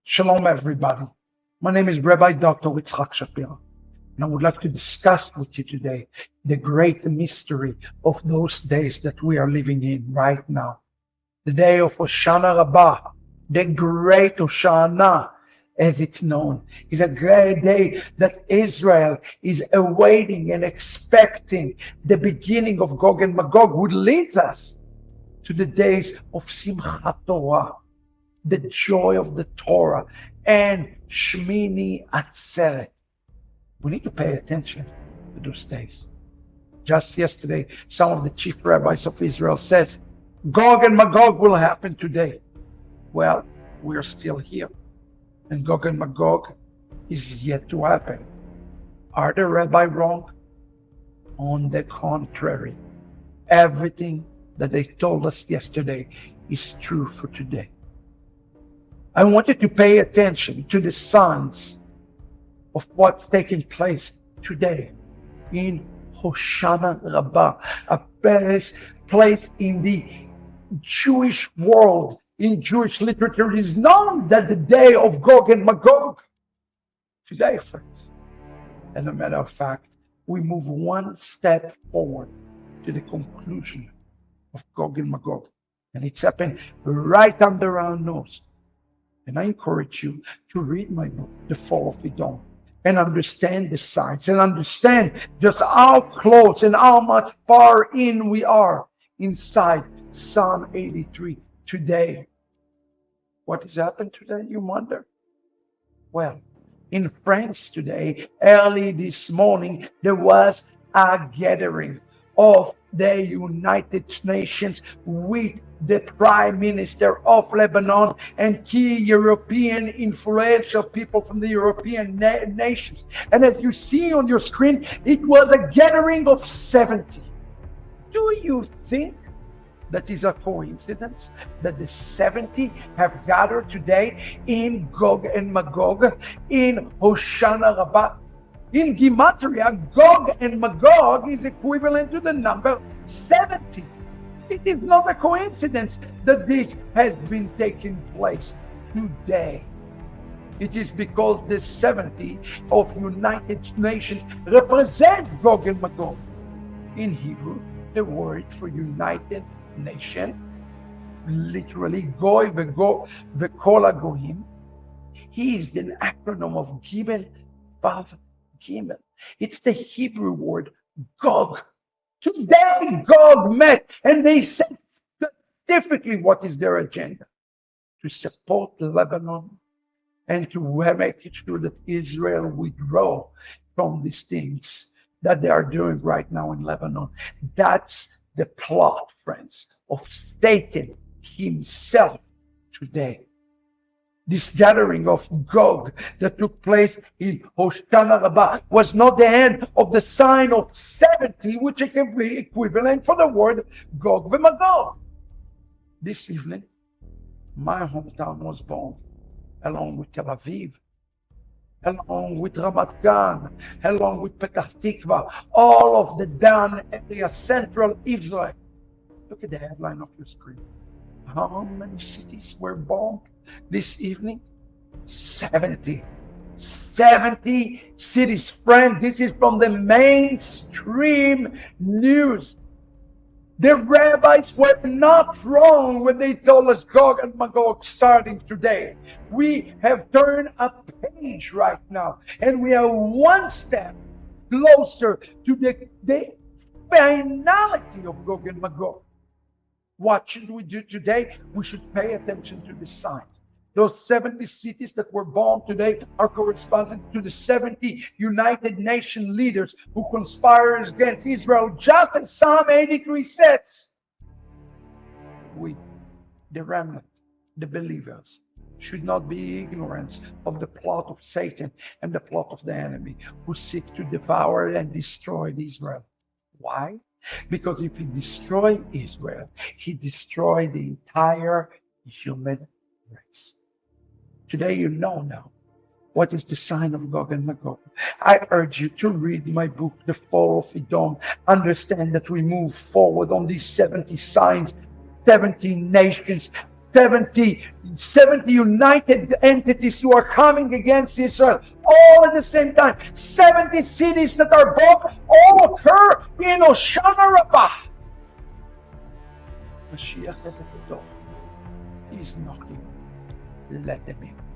Shalom, everybody. My name is Rabbi Dr. Itzhak Shapira, and I would like to discuss with you today the great mystery of those days that we are living in right now. The day of Hoshana Rabbah, the great Hoshana, as it's known, is a great day that Israel is awaiting and expecting the beginning of Gog and Magog, which leads us to the days of Simchat Torah, the joy of the Torah, and Shmini Atzeret. We need to pay attention to those days. Just yesterday, some of the chief rabbis of Israel says, Gog and Magog will happen today. Well, we're still here, and Gog and Magog is yet to happen. Are the rabbi wrong? On the contrary, everything that they told us yesterday is true for today. I want you to pay attention to the signs of what's taking place today in Hoshana Rabbah, a place in the Jewish world, in Jewish literature. It is known that the day of Gog and Magog today, friends. As a matter of fact, we move one step forward to the conclusion of Gog and Magog, and it's happened right under our nose. And I encourage you to read my book, The Fall of Edom, and understand the signs and understand just how close and how much far in we are inside Psalm 83 today. What has happened today, you wonder? Well, in France today, early this morning, there was a gathering of the United Nations with the Prime Minister of Lebanon and key European influential people from the European nations. And as you see on your screen, it was a gathering of 70. Do you think that is a coincidence that the 70 have gathered today in Gog and Magog, in Hoshana Rabbah? In Gematria, Gog and Magog is equivalent to the number 70. It is not a coincidence that this has been taking place today. It is because the 70 of United Nations represent Gog and Magog. In Hebrew, the word for United Nation, literally Goy v'Kol HaGoyim, is an acronym of Gimel, Vav, Gimel. It's the Hebrew word Gog. Today, Gog met and they said specifically what is their agenda: to support Lebanon and to make it sure that Israel withdraw from these things that they are doing right now in Lebanon. That's the plot, friends, of Satan himself today. This gathering of Gog that took place in Hoshana Rabbah was not the end of the sign of 70, which can be equivalent for the word Gog and Magog. This evening, my hometown was bombed, along with Tel Aviv, along with Ramat Gan, along with Petah Tikva, all of the Dan area, central Israel. Look at the headline of your screen. How many cities were bombed this evening? 70. 70 cities, friend. This is from the mainstream news. The rabbis were not wrong when they told us Gog and Magog starting today. We have turned a page right now, and we are one step closer to the finality of Gog and Magog. What should we do today? We should pay attention to the signs. Those 70 cities that were bombed today are corresponding to the 70 United Nations leaders who conspired against Israel, just as Psalm 83 says. We, the remnant, the believers, should not be ignorant of the plot of Satan and the plot of the enemy who seek to devour and destroy Israel. Why? Because if he destroyed Israel, he destroyed the entire human race. Today you know now what is the sign of Gog and Magog. I urge you to read my book, The Fall of Edom. Understand that we move forward on these 70 signs, 70 nations 70 united entities who are coming against Israel, all at the same time. 70 cities that are bombed, all occur in Hoshana Rabbah. Mashiach is at the door. He's knocking. Let him in.